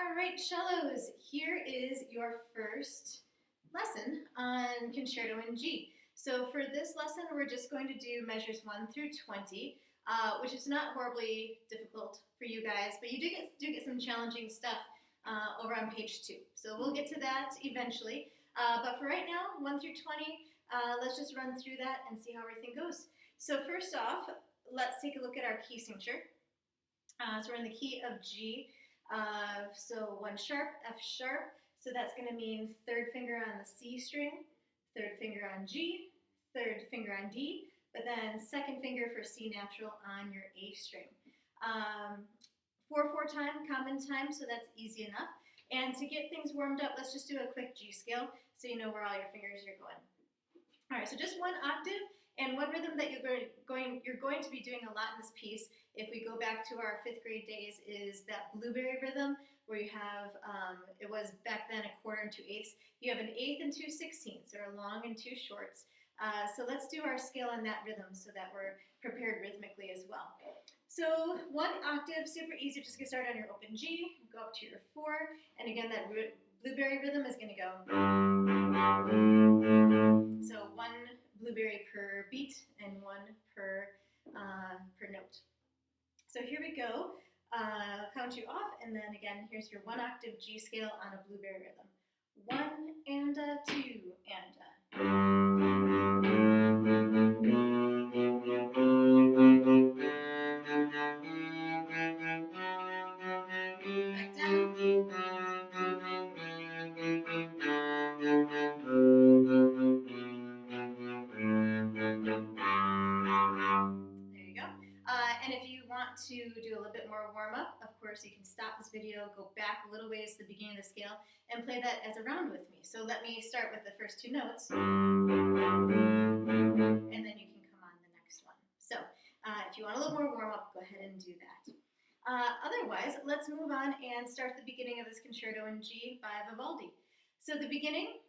All right, cellos, here is your first lesson on Concerto in G. So for this lesson, we're just going to do measures 1 through 20, which is not horribly difficult for you guys, but you do get some challenging stuff over on page 2. So we'll get to that eventually. But for right now, 1 through 20, let's just run through that and see how everything goes. So first off, let's take a look at our key signature. So we're in the key of G. So 1 sharp, F sharp. So that's going to mean third finger on the C string, third finger on G, third finger on D, but then second finger for C natural on your A string. 4/4 time, common time, so that's easy enough. And to get things warmed up, let's just do a quick G scale so you know where all your fingers are going. All right, so just 1 octave and 1 rhythm that you're going to be doing a lot in this piece, if we go back to our 5th grade days, is that blueberry rhythm where you have, it was back then 1/4 and 2/8. You have an 1/8 and 2/16, or a long and 2 shorts. So let's do our scale on that rhythm so that we're prepared rhythmically as well. So 1 octave, super easy, just get started on your open G, go up to your 4, and again that blueberry rhythm is going to go. So 1 blueberry per beat and 1 per note. So here we go. Count you off, and then again, here's your 1 octave G scale on a blueberry rhythm. 1 and a 2 and a. Back down. There you go. And if you want to do a little bit more warm-up, of course, you can stop this video, go back a little ways to the beginning of the scale, and play that as a round with me. So let me start with the first 2 notes, and then you can come on the next one. So if you want a little more warm-up, go ahead and do that. Otherwise, let's move on and start the beginning of this Concerto in G by Vivaldi. So the beginning,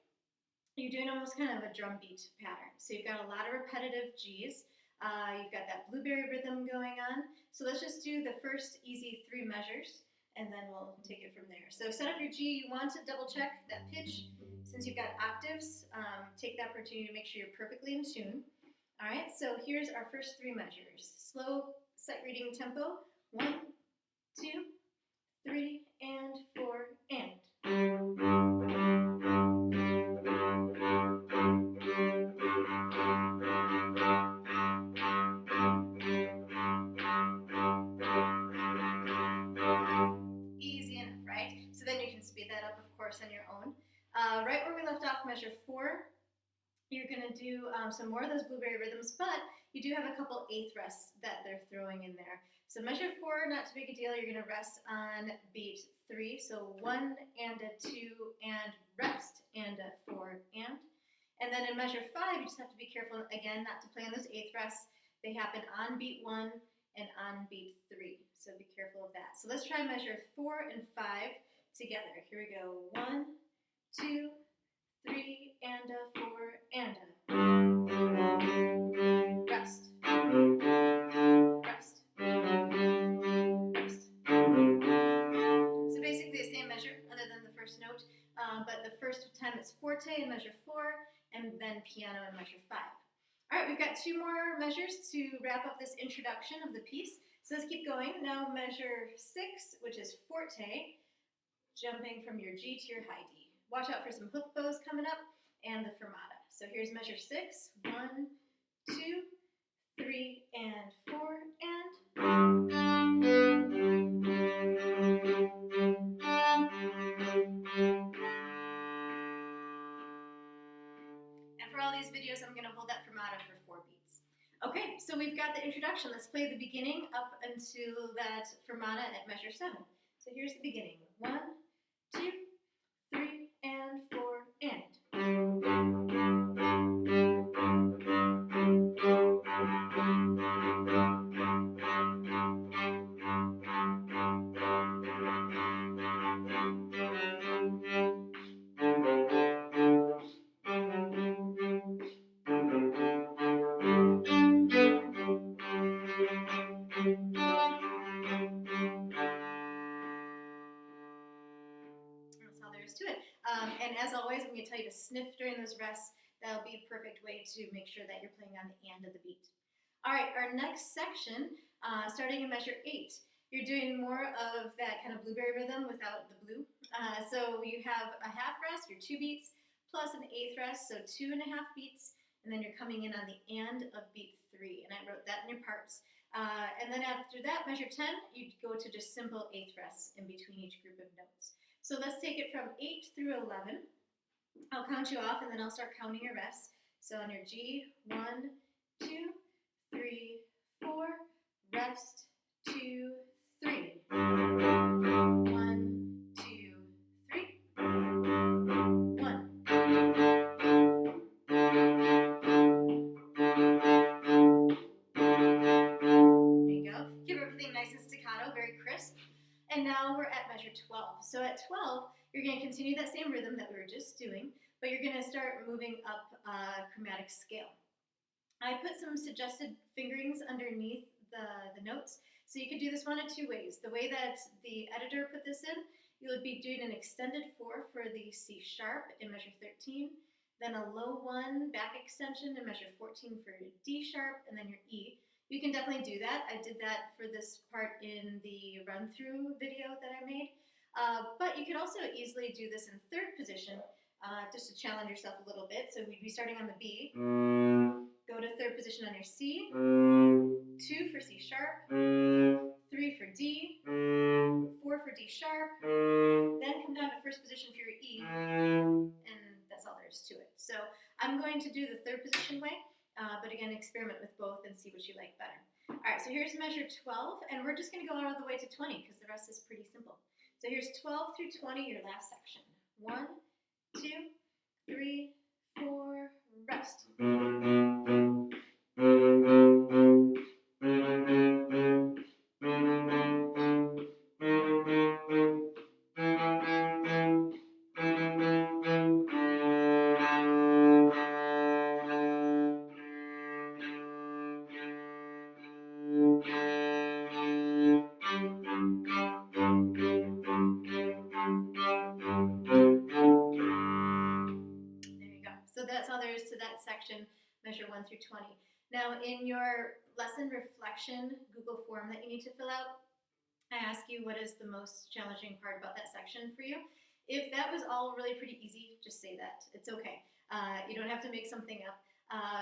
you're doing almost kind of a drum beat pattern. So you've got a lot of repetitive Gs. You've got that blueberry rhythm going on. So let's just do the first easy 3 measures, and then we'll take it from there. So set up your G. You want to double check that pitch. Since you've got octaves, take the opportunity to make sure you're perfectly in tune. All right, so here's our first 3 measures. Slow sight reading tempo. 1, 2, 3, and 4, and. Easy enough, right? So then you can speed that up, of course, on your own. Right where we left off, measure 4, you're going to do some more of those blueberry rhythms, but you do have a couple 8th rests that they're throwing in there. So measure 4, not too big a deal. You're going to rest on beat 3. So 1 and a 2 and rest and a 4 and. And then in measure 5, you just have to be careful, again, not to play on those 8th rests. They happen on beat 1 and on beat 3. So be careful of that. So let's try measure 4 and 5 together. Here we go. 1, 2, 3, and a 4, and a. Rest. Rest. Rest. So basically the same measure other than the first note, but the first time it's forte in measure 4, and then piano in measure 5. All right, we've got 2 more measures to wrap up this introduction of the piece. So let's keep going. Now measure 6, which is forte, jumping from your G to your high D. Watch out for some hook bows coming up and the fermata. So here's measure 6. 1, 2, 3, and 4, and. And for all these videos, I'm going to hold that fermata for 4 beats. Okay, so we've got the introduction. Let's play the beginning up until that fermata at measure 7. So here's the beginning. 1, 2, 3, and 4, and. there's to it. And as always, I'm going to tell you to sniff during those rests. That'll be a perfect way to make sure that you're playing on the and of the beat. All right, our next section, starting in measure 8. You're doing more of that kind of blueberry rhythm without the blue. So you have a half rest, your 2 beats, plus an eighth rest, so 2.5 beats, and then you're coming in on the and of beat 3, and I wrote that in your parts. And then after that, measure 10, you go to just simple eighth rests in between each group of notes. So let's take it from 8 through 11. I'll count you off, and then I'll start counting your rests. So on your G, 1, 2, 3, 4, rest, 2, 3. 1, 2, 3. 1. There you go. Keep everything nice and staccato, very crisp. And now we're at measure 12. So at 12, you're going to continue that same rhythm that we were just doing, but you're going to start moving up a chromatic scale. I put some suggested fingerings underneath the notes, so you could do this one of 2 ways. The way that the editor put this in, you would be doing an extended 4 for the C sharp in measure 13, then a low 1 back extension in measure 14 for your D sharp, and then your E. You can definitely do that. I did that for this part in the run-through video that I made. But you could also easily do this in 3rd position, just to challenge yourself a little bit. So we'd be starting on the B, go to 3rd position on your C, 2 for C sharp, 3 for D, 4 for D sharp, then come down to 1st position for your E, and that's all there is to it. So I'm going to do the 3rd position way, but again, experiment with both and see what you like better. All right, so here's measure 12, and we're just going to go all the way to 20 because the rest is pretty simple. So here's 12 through 20, your last section. 1, 2, 3, 4, rest. So that's all there is to that section, measure 1 through 20. Now in your lesson reflection Google form that you need to fill out, I ask you what is the most challenging part about that section for you. If that was all really pretty easy, just say that. It's okay. You don't have to make something up.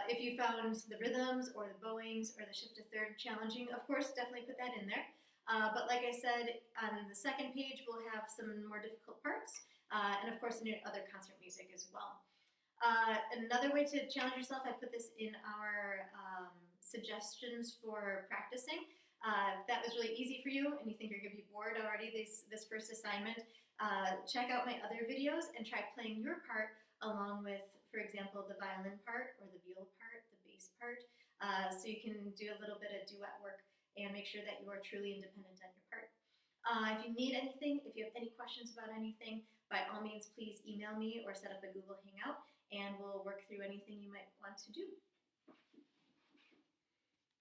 If you found the rhythms or the bowings or the shift to 3rd challenging, of course, definitely put that in there. But like I said, on the 2nd page, we'll have some more difficult parts, and of course in your other concert music as well. Another way to challenge yourself, I put this in our suggestions for practicing. If that was really easy for you and you think you're going to be bored already this first assignment, check out my other videos and try playing your part along with, for example, the violin part or the viola part, the bass part, so you can do a little bit of duet work and make sure that you are truly independent on your part. If you need anything, if you have any questions about anything, by all means, please email me or set up a Google Hangout, and we'll work through anything you might want to do.